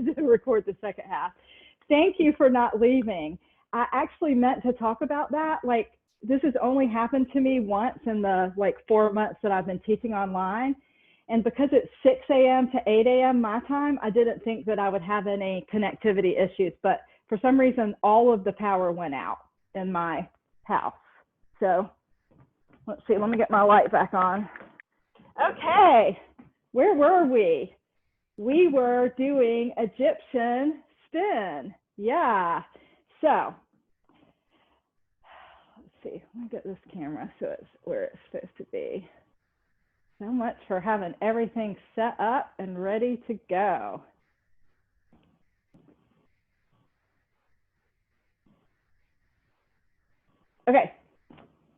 to record the second half. Thank you for not leaving. I actually meant to talk about that. Like, this has only happened to me once in the 4 months that I've been teaching online. And because it's 6 a.m. to 8 a.m. my time, I didn't think that I would have any connectivity issues. But for some reason, all of the power went out in my house. So let's see, let me get my light back on. Okay, where were we? We were doing Egyptian spin. Yeah. So let's see, let me get this camera so it's where it's supposed to be. So much for having everything set up and ready to go. Okay,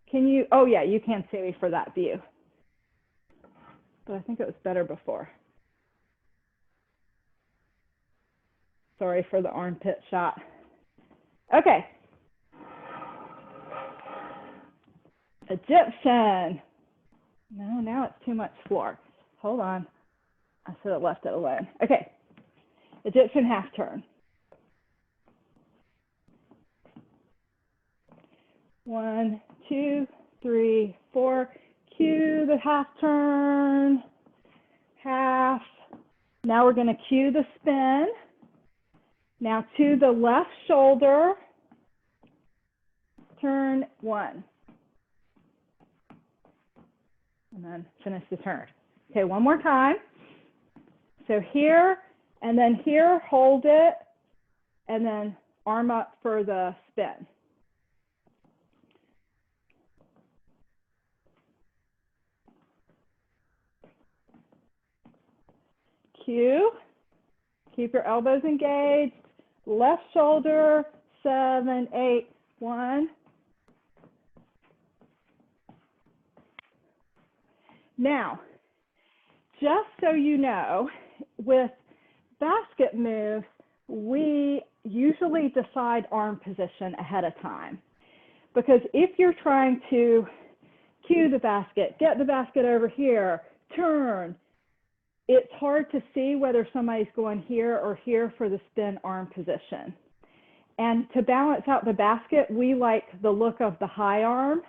can you, oh yeah, you can see me for that view. But I think it was better before. Sorry for the armpit shot. Okay. Egyptian. No, now it's too much floor. Hold on. I should have left it alone. Okay. Egyptian half turn. 1, 2, 3, 4. Cue the half turn. Half. Now we're going to cue the spin. Now to the left shoulder. Turn 1. And then finish the turn. Okay, one more time. So here, and then here, hold it, and then arm up for the spin. Cue. Keep your elbows engaged. Left shoulder, 7, 8, 1. Now, just so you know, with basket moves, we usually decide arm position ahead of time. Because if you're trying to cue the basket, get the basket over here, turn, it's hard to see whether somebody's going here or here for the spin arm position. And to balance out the basket, we like the look of the high arm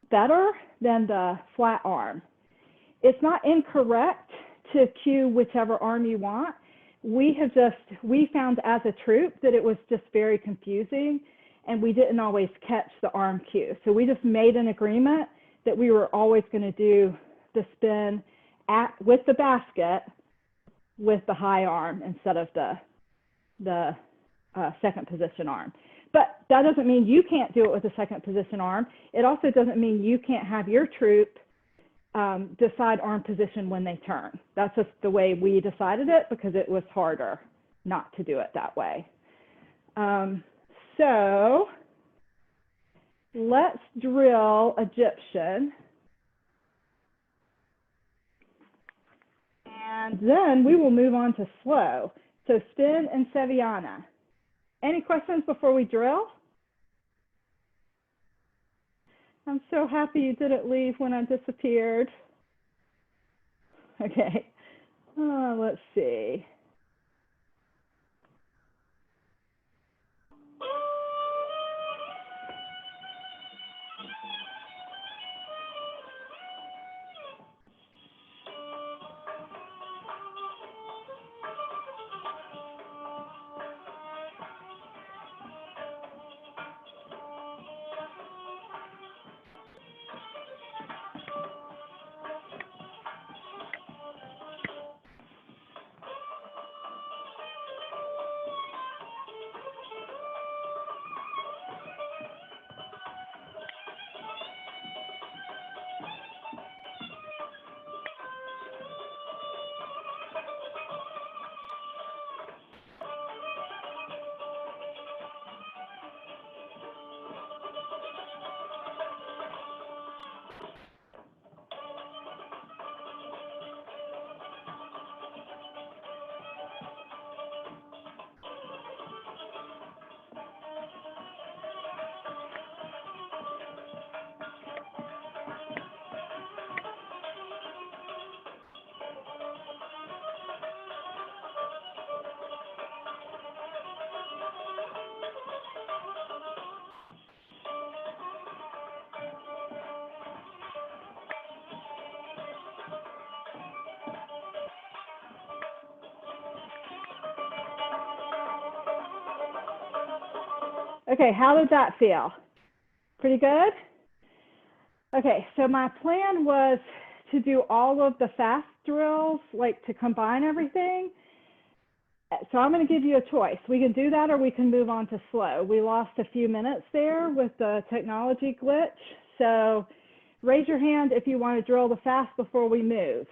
better than the flat arm. It's not incorrect to cue whichever arm you want. We found as a troop that it was just very confusing and we didn't always catch the arm cue. So we just made an agreement that we were always going to do the spin with the basket with the high arm instead of the second position arm. But that doesn't mean you can't do it with the second position arm. It also doesn't mean you can't have your troop decide arm position when they turn. That's just the way we decided it because it was harder not to do it that way. So let's drill Egyptian. And then we will move on to slow. So spin and Seviana. Any questions before we drill? I'm so happy you didn't leave when I disappeared. Okay, let's see. Okay, how did that feel? Pretty good? Okay, so my plan was to do all of the fast drills, like to combine everything. So I'm going to give you a choice. We can do that or we can move on to slow. We lost a few minutes there with the technology glitch. So raise your hand if you want to drill the fast before we move.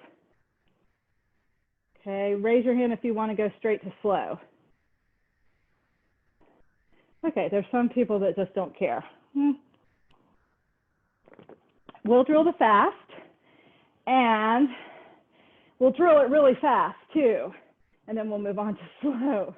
Okay, raise your hand if you want to go straight to slow. Okay, there's some people that just don't care. We'll drill the fast, and we'll drill it really fast too, and then we'll move on to slow.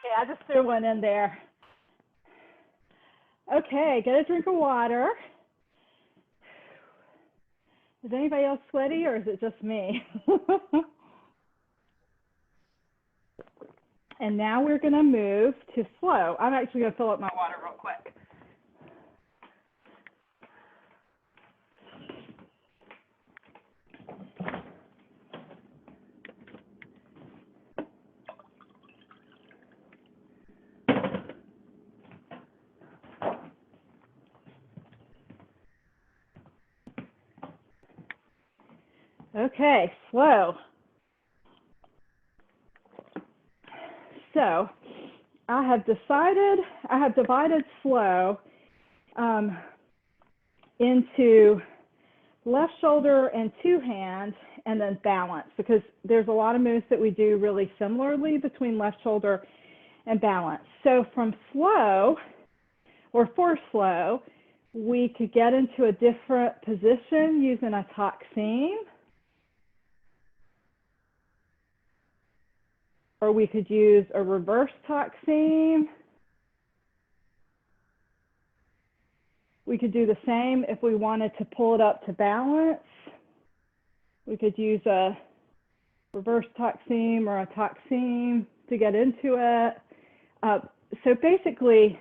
Okay, I just threw one in there. Okay, get a drink of water. Is anybody else sweaty or is it just me? And now we're going to move to slow. I'm actually going to fill up my water real quick. Okay, slow. So I have divided slow into left shoulder and two hand, and then balance, because there's a lot of moves that we do really similarly between left shoulder and balance. So from slow, or for slow, we could get into a different position using a taksim, or we could use a reverse taksim. We could do the same if we wanted to pull it up to balance. We could use a reverse taksim or a taksim to get into it. So basically,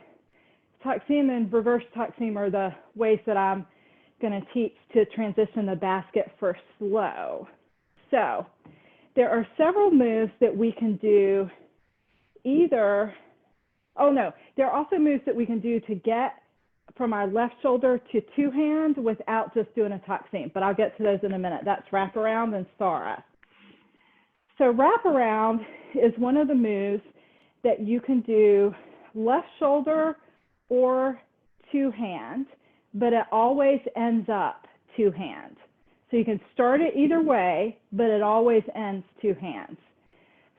taksim and reverse taksim are the ways that I'm going to teach to transition the basket for slow. So there are several moves that we can do there are also moves that we can do to get from our left shoulder to two hand without just doing a taksim, but I'll get to those in a minute. That's wraparound and Sara. So wraparound is one of the moves that you can do left shoulder or two hand, but it always ends up two hand. So you can start it either way, but it always ends two hands.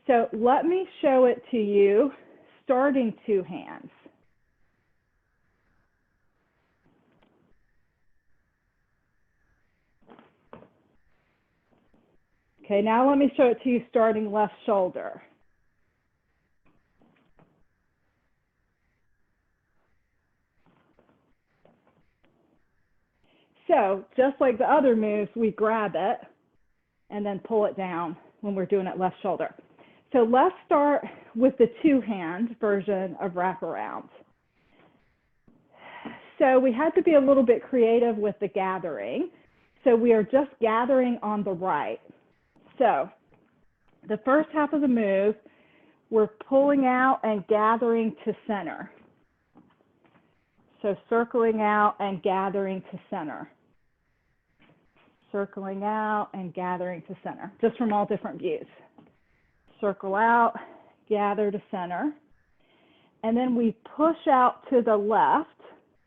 So let me show it to you starting two hands. Okay, now let me show it to you starting left shoulder. So just like the other moves, we grab it and then pull it down when we're doing it left shoulder. So let's start with the two-hand version of wraparound. So we had to be a little bit creative with the gathering. So we are just gathering on the right. So the first half of the move, we're pulling out and gathering to center. So circling out and gathering to center. Circling out and gathering to center, just from all different views. Circle out, gather to center. And then we push out to the left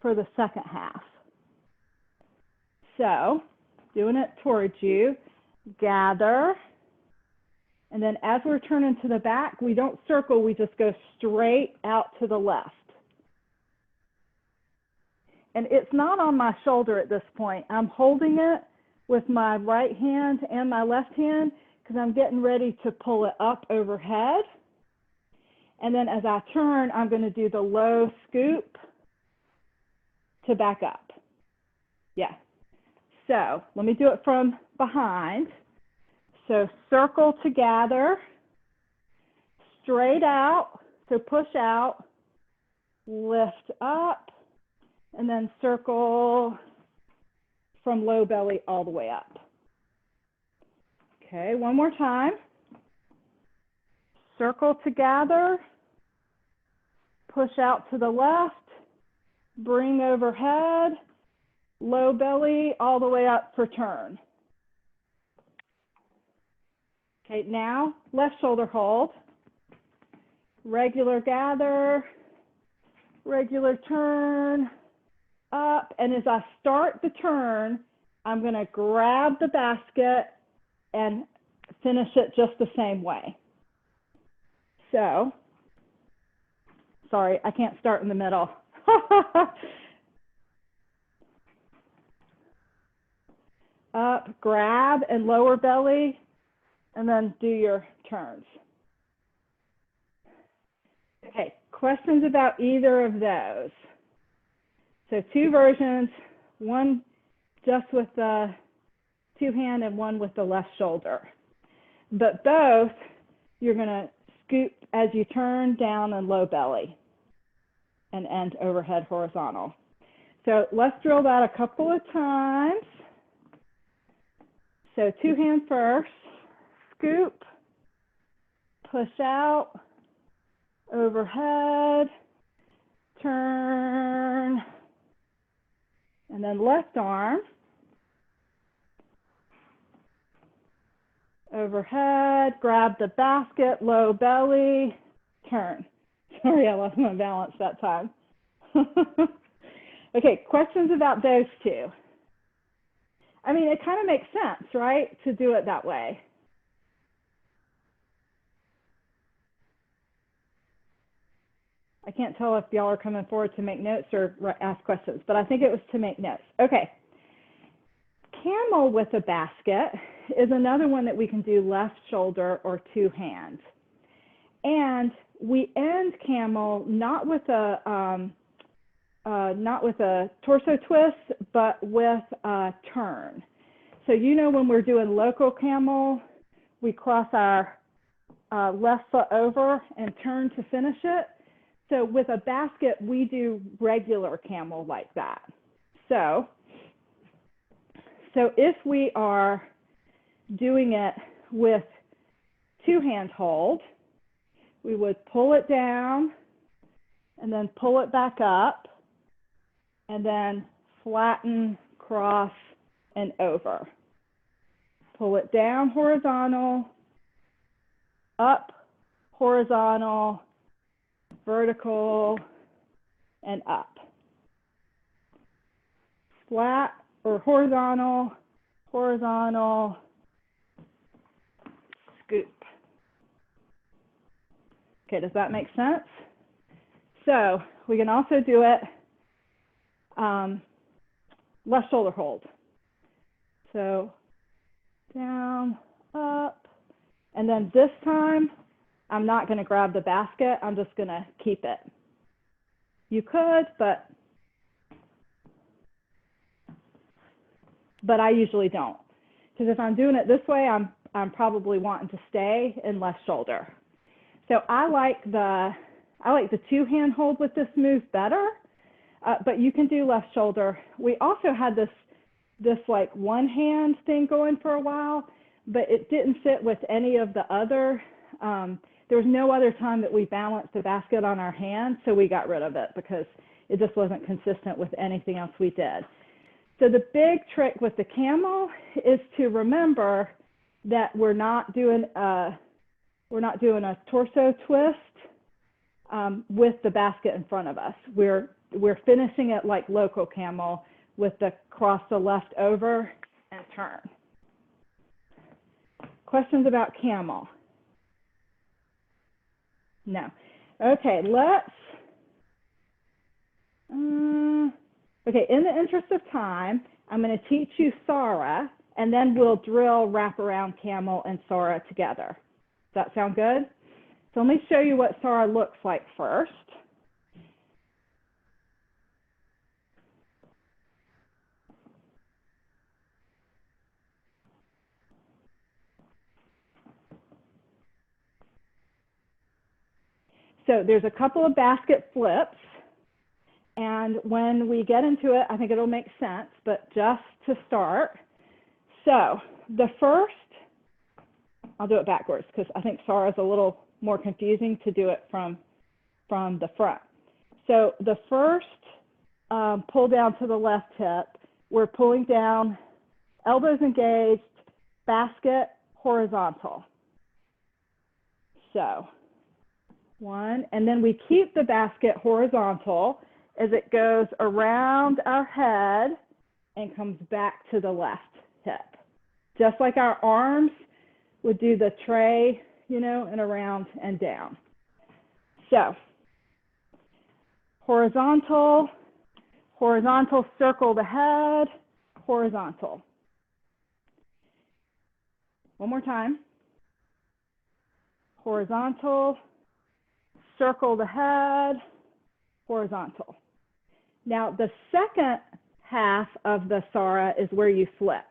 for the second half. So doing it towards you, gather. And then as we're turning to the back, we don't circle, we just go straight out to the left. And it's not on my shoulder at this point. I'm holding it with my right hand and my left hand because I'm getting ready to pull it up overhead. And then as I turn, I'm going to do the low scoop to back up. Yeah. So let me do it from behind. So circle to gather, straight out, so push out, lift up, and then circle from low belly all the way up. Okay, one more time. Circle to gather, push out to the left, bring overhead, low belly all the way up for turn. Okay, now left shoulder hold, regular gather, regular turn, up, and as I start the turn, I'm going to grab the basket and finish it just the same way. So, sorry, I can't start in the middle. Up, grab and lower belly, and then do your turns. Okay, questions about either of those? So two versions, one just with the two hand and one with the left shoulder. But both, you're going to scoop as you turn down and low belly and end overhead horizontal. So let's drill that a couple of times. So two hand first, scoop, push out, overhead, turn, and then left arm. overhead, grab the basket, low belly, turn. Sorry, I lost my balance that time. Okay, questions about those two? I mean, it kind of makes sense, right, to do it that way. I can't tell if y'all are coming forward to make notes or ask questions, but I think it was to make notes. Okay. Camel with a basket is another one that we can do left shoulder or two hands. And we end camel not with a torso twist, but with a turn. So you know when we're doing local camel, we cross our left foot over and turn to finish it. So with a basket, we do regular camel like that. So if we are doing it with two-hand hold, we would pull it down and then pull it back up and then flatten, cross, and over. Pull it down horizontal, up horizontal, vertical, and up. Flat or horizontal, horizontal, scoop. Okay, does that make sense? So we can also do it left shoulder hold. So down, up, and then this time, I'm not going to grab the basket. I'm just going to keep it. You could, but I usually don't. Because if I'm doing it this way, I'm probably wanting to stay in left shoulder. So I like the two-hand hold with this move better, but you can do left shoulder. We also had this like one-hand thing going for a while, but it didn't fit with any of the other. There was no other time that we balanced the basket on our hand, so we got rid of it because it just wasn't consistent with anything else we did. So the big trick with the camel is to remember that we're not doing a torso twist with the basket in front of us. We're finishing it like local camel with the cross the left over and turn. Questions about camel? No. Okay, okay, in the interest of time, I'm going to teach you Sara, and then we'll drill wraparound camel and Sara together. Does that sound good? So let me show you what Sara looks like first. So there's a couple of basket flips, and when we get into it, I think it'll make sense, but just to start. So the first, I'll do it backwards because I think Sara's a little more confusing to do it from the front. So the first pull down to the left hip, we're pulling down, elbows engaged, basket horizontal. So one, and then we keep the basket horizontal as it goes around our head and comes back to the left hip. Just like our arms would do the tray, you know, and around and down. So horizontal, horizontal, circle the head, horizontal. One more time. Horizontal, circle the head, horizontal. Now the second half of the Sara is where you flip.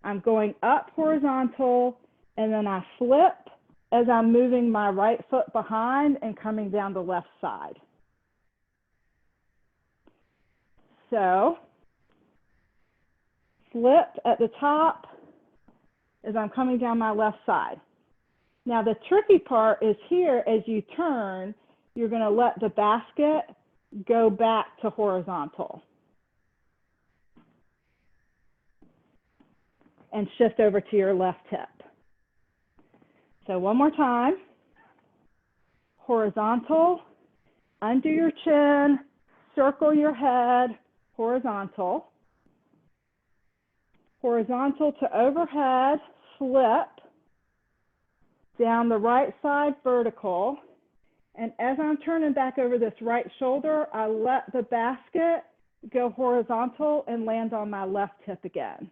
I'm going up horizontal, and then I flip as I'm moving my right foot behind and coming down the left side. So flipped at the top as I'm coming down my left side. Now the tricky part is here, as you turn, you're going to let the basket go back to horizontal and shift over to your left hip. So one more time. Horizontal, under your chin, circle your head, horizontal. Horizontal to overhead, flip. Down the right side, vertical. And as I'm turning back over this right shoulder, I let the basket go horizontal and land on my left hip again.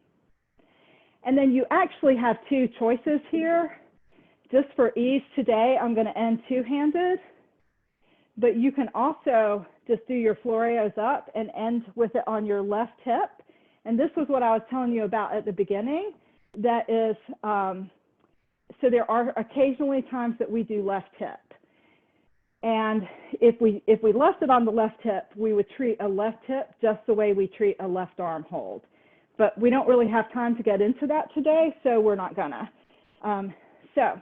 And then you actually have two choices here. Just for ease today, I'm going to end two-handed, but you can also just do your Floreos up and end with it on your left hip. And this was what I was telling you about at the beginning. That is, so there are occasionally times that we do left hip. And if we left it on the left hip, we would treat a left hip just the way we treat a left arm hold. But we don't really have time to get into that today, so we're not gonna. So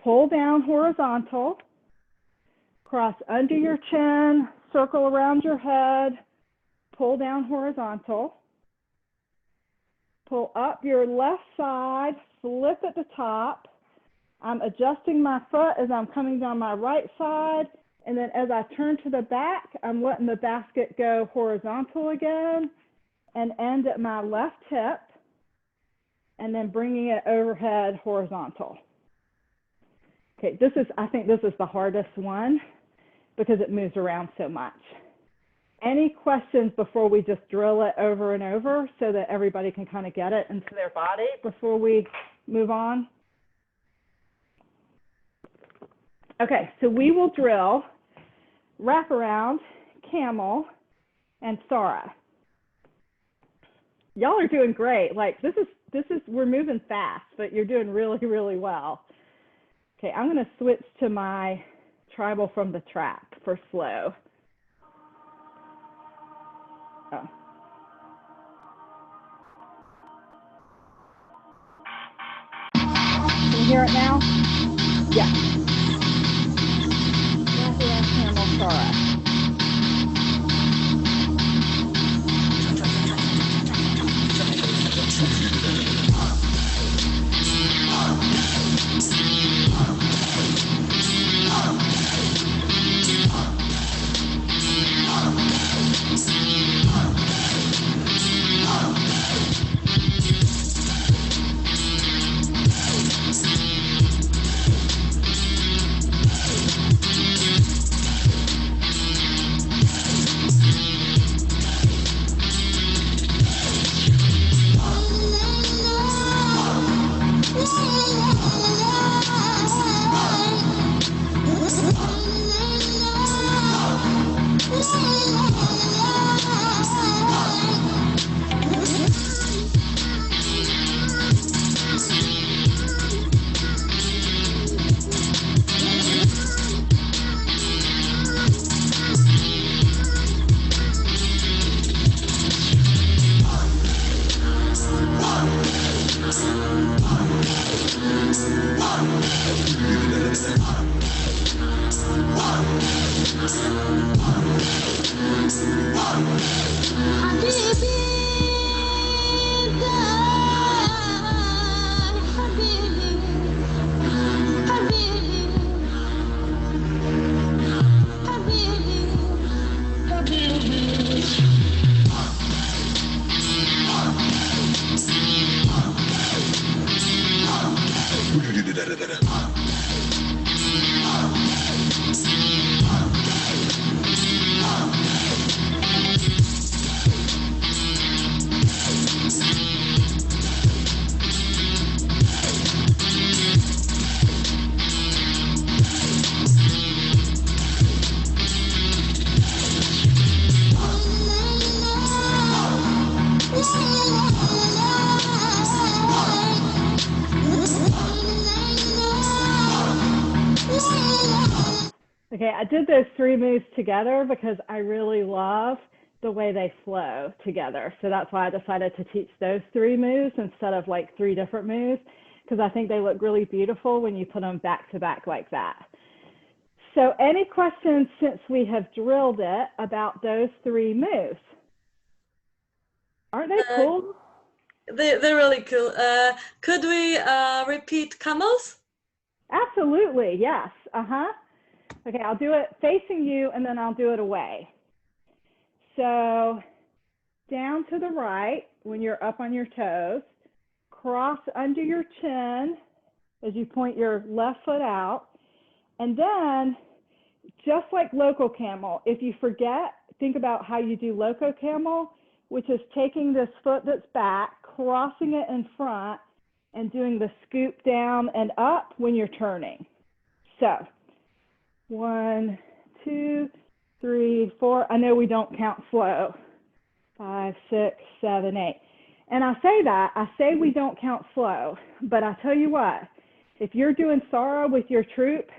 pull down horizontal, cross under your chin, circle around your head, pull down horizontal, pull up your left side, flip at the top. I'm adjusting my foot as I'm coming down my right side, and then as I turn to the back, I'm letting the basket go horizontal again and end at my left hip, and then bringing it overhead horizontal. Okay, I think this is the hardest one because it moves around so much. Any questions before we just drill it over and over so that everybody can kind of get it into their body before we move on? Okay, so we will drill wraparound, camel, and Sara. Y'all are doing great. Like this is we're moving fast, but you're doing really, really well. Okay, I'm going to switch to my tribal from the trap for slow. Oh. Can you hear it now? Yeah. Wraparound, camel, Sara. Okay, I did those three moves together because I really love the way they flow together. So that's why I decided to teach those three moves instead of like three different moves, because I think they look really beautiful when you put them back to back like that. So any questions since we have drilled it about those three moves? Aren't they cool? They're really cool. Could we repeat camels? Absolutely, yes. Okay, I'll do it facing you and then I'll do it away. So down to the right when you're up on your toes, cross under your chin as you point your left foot out. And then, just like loco camel, if you forget, think about how you do loco camel, which is taking this foot that's back, crossing it in front, and doing the scoop down and up when you're turning. So 1, 2, 3, 4. I know we don't count slow. 5, 6, 7, 8. And I say we don't count slow, but I tell you what, if you're doing Sara with your troop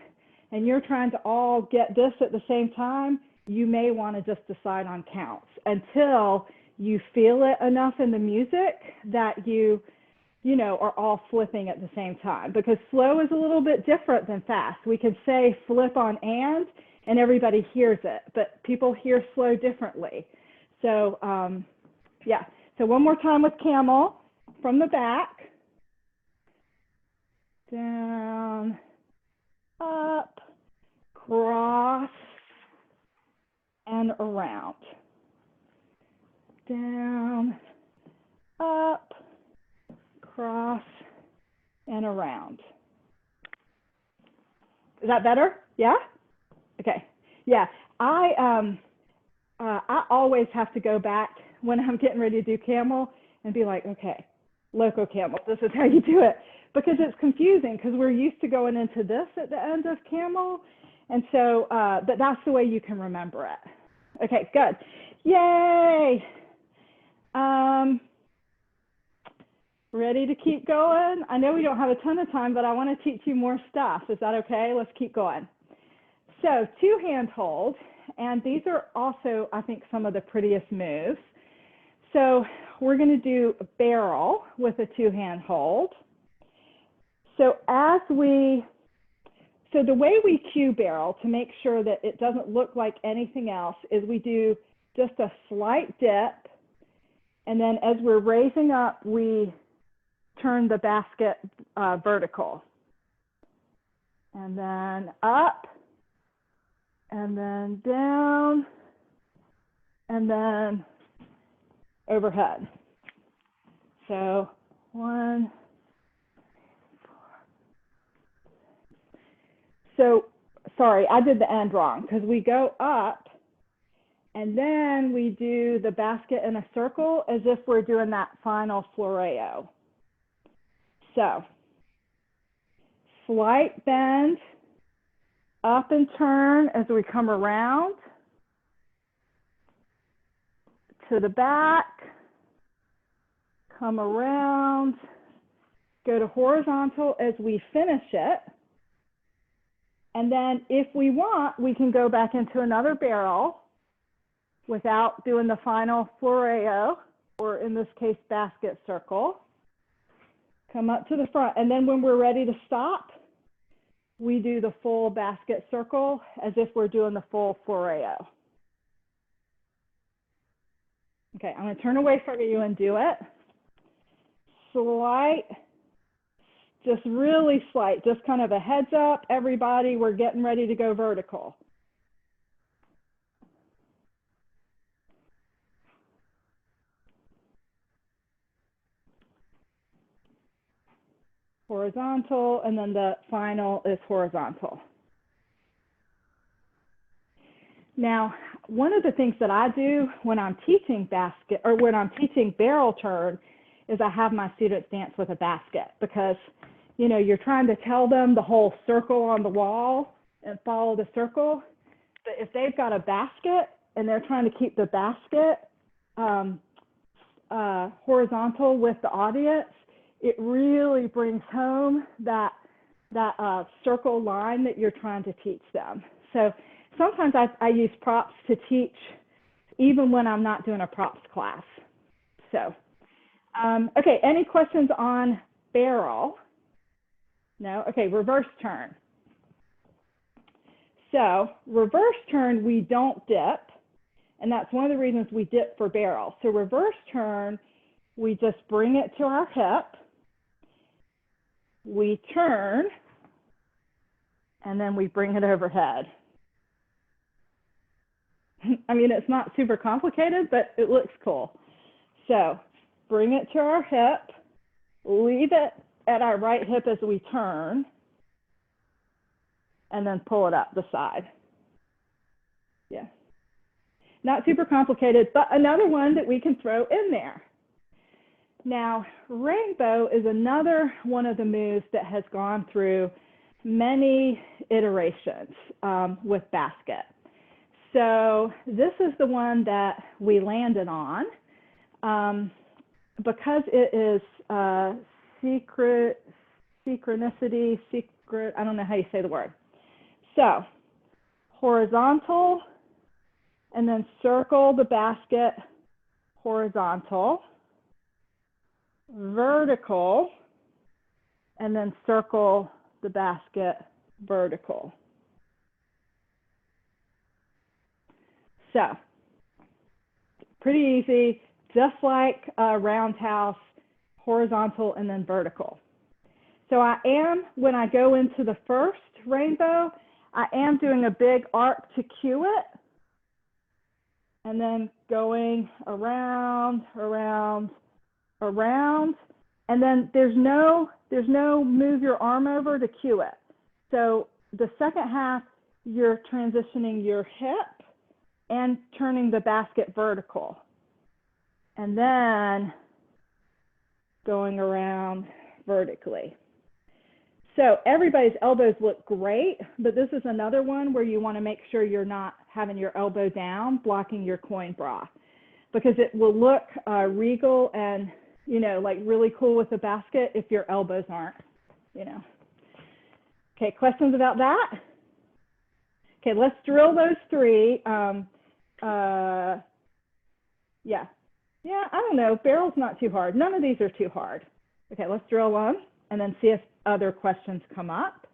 and you're trying to all get this at the same time, you may want to just decide on counts until you feel it enough in the music that you are all flipping at the same time, because slow is a little bit different than fast. We can say flip on and everybody hears it, but people hear slow differently. So yeah, so one more time with camel, from the back, down, up, cross, and around. Down, up, cross, and around. Is that better? Yeah? Okay. Yeah, I always have to go back when I'm getting ready to do camel and be like, okay, loco camel, this is how you do it. Because it's confusing, because we're used to going into this at the end of camel. And so, but that's the way you can remember it. Okay, good. Yay. Ready to keep going? I know we don't have a ton of time, but I want to teach you more stuff. Is that okay? Let's keep going. So 2-hand hold, and these are also, I think, some of the prettiest moves. So we're going to do a barrel with a 2-hand hold. So the way we cue barrel to make sure that it doesn't look like anything else is we do just a slight dip, and then as we're raising up, we turn the basket vertical. And then up, and then down, and then overhead. So 1, 4. So sorry, I did the end wrong, because we go up and then we do the basket in a circle as if we're doing that final floreo. So slight bend, up and turn as we come around to the back, come around, go to horizontal as we finish it. And then if we want, we can go back into another barrel without doing the final floreo, or in this case, basket circle. Come up to the front. And then when we're ready to stop, we do the full basket circle as if we're doing the full floreo. Okay, I'm going to turn away from you and do it. Slight, just really slight, just kind of a heads up, everybody, we're getting ready to go vertical. Horizontal, and then the final is horizontal. Now, one of the things that I do when I'm teaching basket, or when I'm teaching barrel turn, is I have my students dance with a basket, because, you know, you're trying to tell them the whole circle on the wall and follow the circle. But if they've got a basket and they're trying to keep the basket horizontal with the audience, it really brings home that circle line that you're trying to teach them. So sometimes I use props to teach even when I'm not doing a props class. So, okay, any questions on barrel? No? Okay, reverse turn. So reverse turn, we don't dip, and that's one of the reasons we dip for barrel. So reverse turn, we just bring it to our hip, we turn, and then we bring it overhead. I mean, it's not super complicated, but it looks cool. So bring it to our hip, leave it at our right hip as we turn, and then pull it up the side. Yeah. Not super complicated, but another one that we can throw in there. Now, rainbow is another one of the moves that has gone through many iterations with basket. So this is the one that we landed on because it is synchronicity, I don't know how you say the word. So horizontal, and then circle the basket horizontal, vertical, and then circle the basket vertical. So pretty easy, just like a roundhouse, horizontal and then vertical. So when I go into the first rainbow, I am doing a big arc to cue it, and then going around, around, around, and then there's no move your arm over to cue it. So the second half, you're transitioning your hip and turning the basket vertical, and then going around vertically. So everybody's elbows look great, but this is another one where you want to make sure you're not having your elbow down, blocking your coin bra, because it will look regal and, you know, like really cool with the basket if your elbows aren't, you know. Okay, questions about that? Okay, let's drill those three. Yeah, I don't know, barrel's not too hard. None of these are too hard. Okay, let's drill one and then see if other questions come up.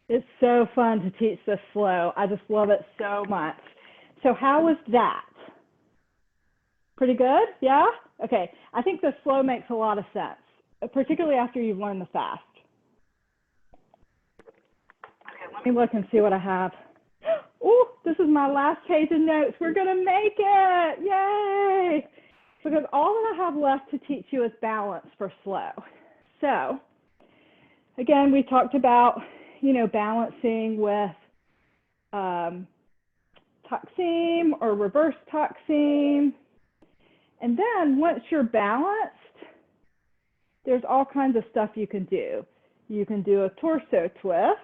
It's so fun to teach this slow. I just love it so much. So how was that? Pretty good? Yeah? Okay. I think the slow makes a lot of sense, particularly after you've learned the fast. Okay, let me look and see what I have. Oh, this is my last page of notes. We're going to make it. Yay! Because all that I have left to teach you is balance for slow. So, again, we talked about, balancing with taqsim or reverse taqsim. And then once you're balanced, there's all kinds of stuff you can do. You can do a torso twist.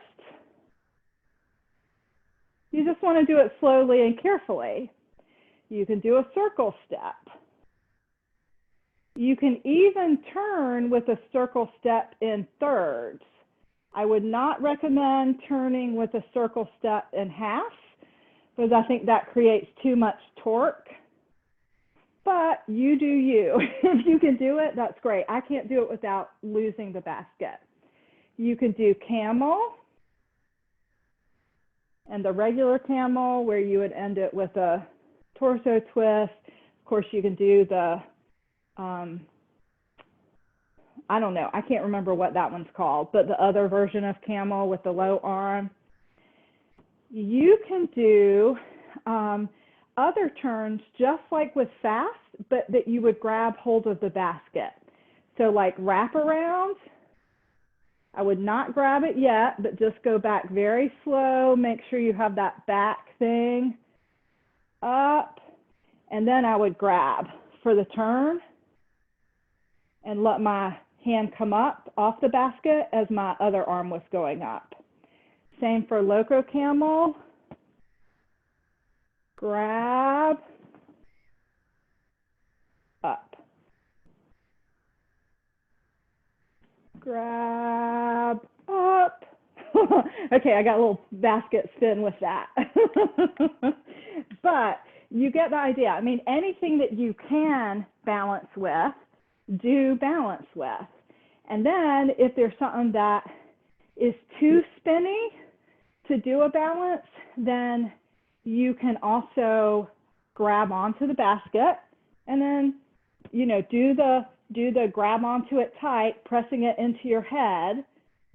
You just want to do it slowly and carefully. You can do a circle step. You can even turn with a circle step in thirds. I would not recommend turning with a circle step in half because I think that creates too much torque. But you do you. If you can do it, that's great. I can't do it without losing the basket. You can do camel and the regular camel where you would end it with a torso twist. Of course, you can do the, I don't know, I can't remember what that one's called, but the other version of camel with the low arm. You can do other turns just like with fast, but that you would grab hold of the basket. So like wrap around, I would not grab it yet, but just go back very slow. Make sure you have that back thing up, and then I would grab for the turn and let my hand come up off the basket as my other arm was going up. Same for loco camel. Grab, up. Grab, up. Okay, I got a little basket spin with that. But you get the idea. I mean, anything that you can balance with, do balance with. And then if there's something that is too spinny to do a balance, then you can also grab onto the basket and then, do the grab onto it tight, pressing it into your head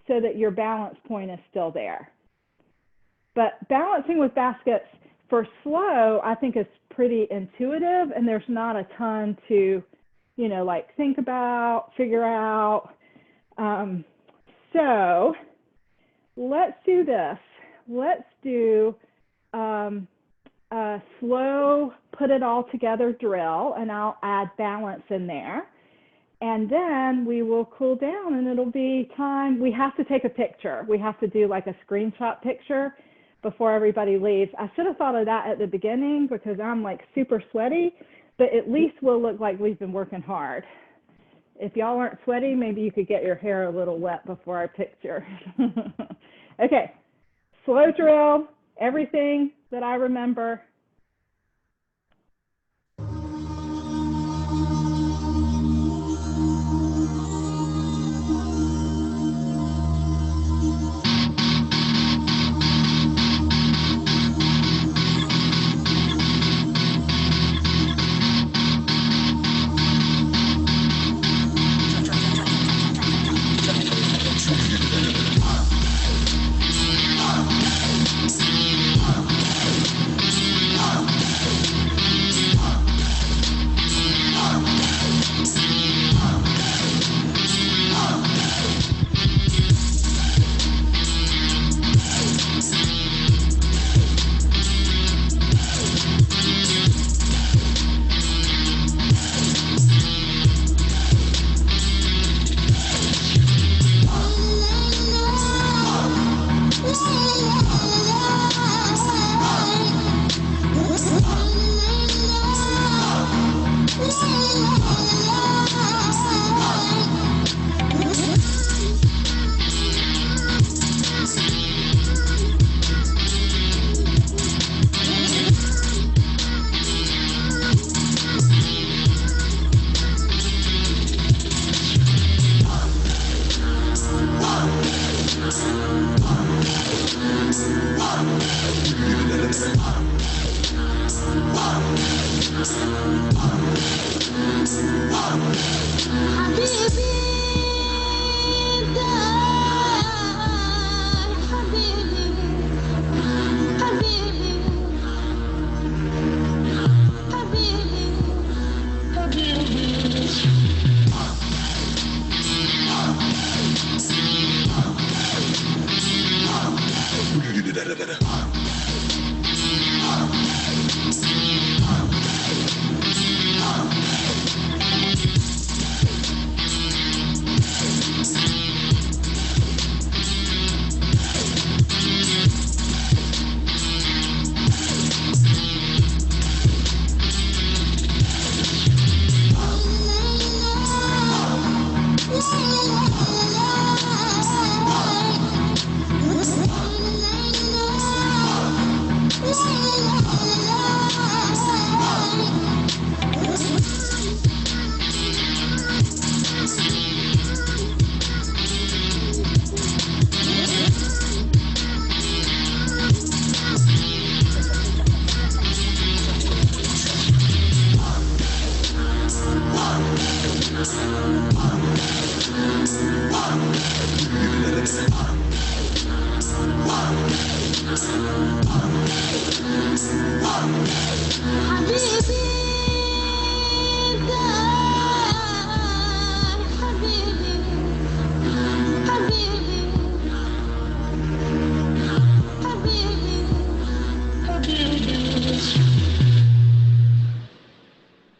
so that your balance point is still there. But balancing with baskets for slow, I think is pretty intuitive, and there's not a ton to, think about, figure out. So let's do this. Let's do a slow put it all together drill, and I'll add balance in there. And then we will cool down and it'll be time. We have to take a picture. We have to do like a screenshot picture before everybody leaves. I should have thought of that at the beginning because I'm like super sweaty, but at least we'll look like we've been working hard. If y'all aren't sweaty, maybe you could get your hair a little wet before our picture. Okay, slow drill, everything that I remember.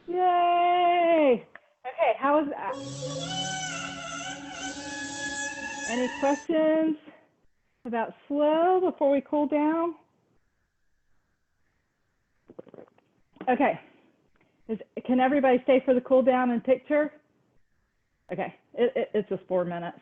Yay! Okay, how was that? Any questions about slow before we cool down? Okay. Can everybody stay for the cool down and picture? Okay, it's just 4 minutes.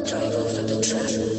Drive over the traffic.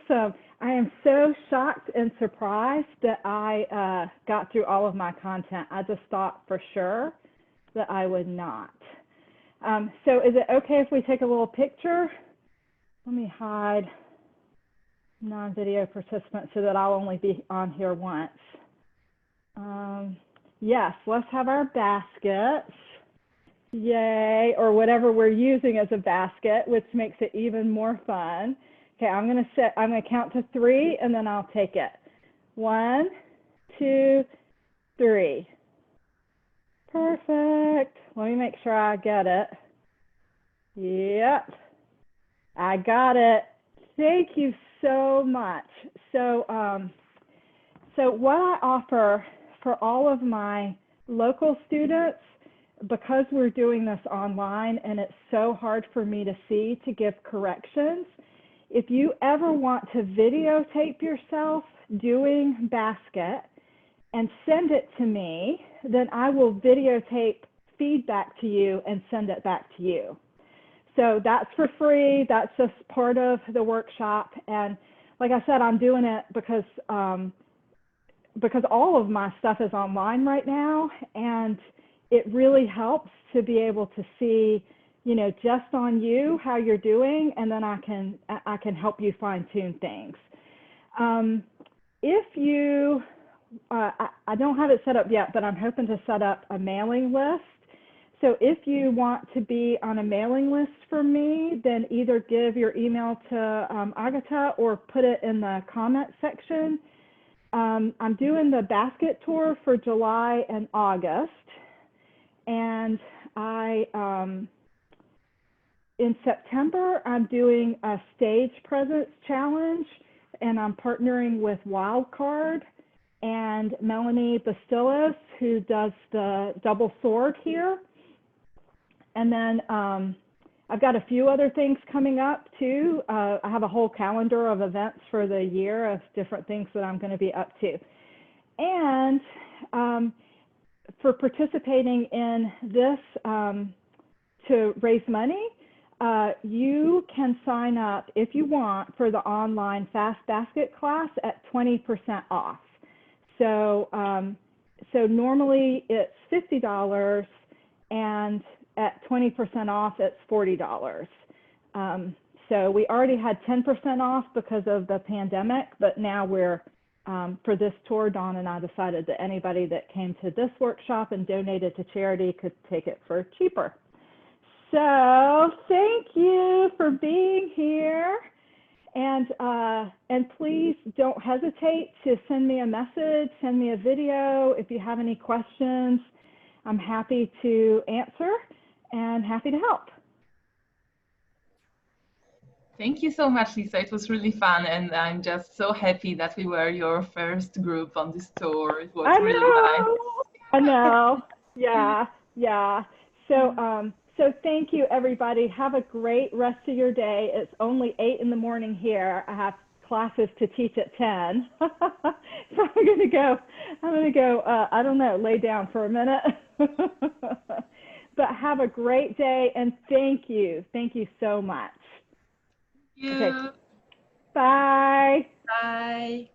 awesome. I am so shocked and surprised that I got through all of my content. I just thought for sure that I would not. So is it okay if we take a little picture? Let me hide non-video participants so that I'll only be on here once. Yes, let's have our baskets. Yay, or whatever we're using as a basket, which makes it even more fun. Okay, I'm gonna count to 3 and then I'll take it. 1, 2, 3. Perfect. Let me make sure I get it. Yep, I got it. Thank you so much. So what I offer for all of my local students, because we're doing this online and it's so hard for me to see to give corrections, if you ever want to videotape yourself doing basket and send it to me, then I will videotape feedback to you and send it back to you. So that's for free. That's just part of the workshop. And like I said, I'm doing it because all of my stuff is online right now, and it really helps to be able to see, you know, just on you how you're doing, and then I can help you fine tune things. If you, I don't have it set up yet, but I'm hoping to set up a mailing list. So if you want to be on a mailing list for me, then either give your email to Agata or put it in the comment section. I'm doing the basket tour for July and August. And in September, I'm doing a stage presence challenge, and I'm partnering with Wildcard and Melanie Bastillos, who does the double sword here. And then I've got a few other things coming up too. I have a whole calendar of events for the year of different things that I'm going to be up to. And for participating in this to raise money, you can sign up if you want for the online Fast Basket class at 20% off. So, so normally it's $50, and at 20% off, it's $40. So we already had 10% off because of the pandemic, but now we're, for this tour, Dawn and I decided that anybody that came to this workshop and donated to charity could take it for cheaper. So thank you for being here. And please don't hesitate to send me a message, send me a video. If you have any questions, I'm happy to answer and happy to help. Thank you so much, Lisa. It was really fun, and I'm just so happy that we were your first group on this tour. It was really nice. I know. Yeah, yeah. So, so thank you, everybody. Have a great rest of your day. It's only 8 in the morning here. I have classes to teach at 10. So I'm gonna go, I don't know, lay down for a minute. But have a great day, and thank you. Thank you so much. Thank you. Okay. Bye. Bye.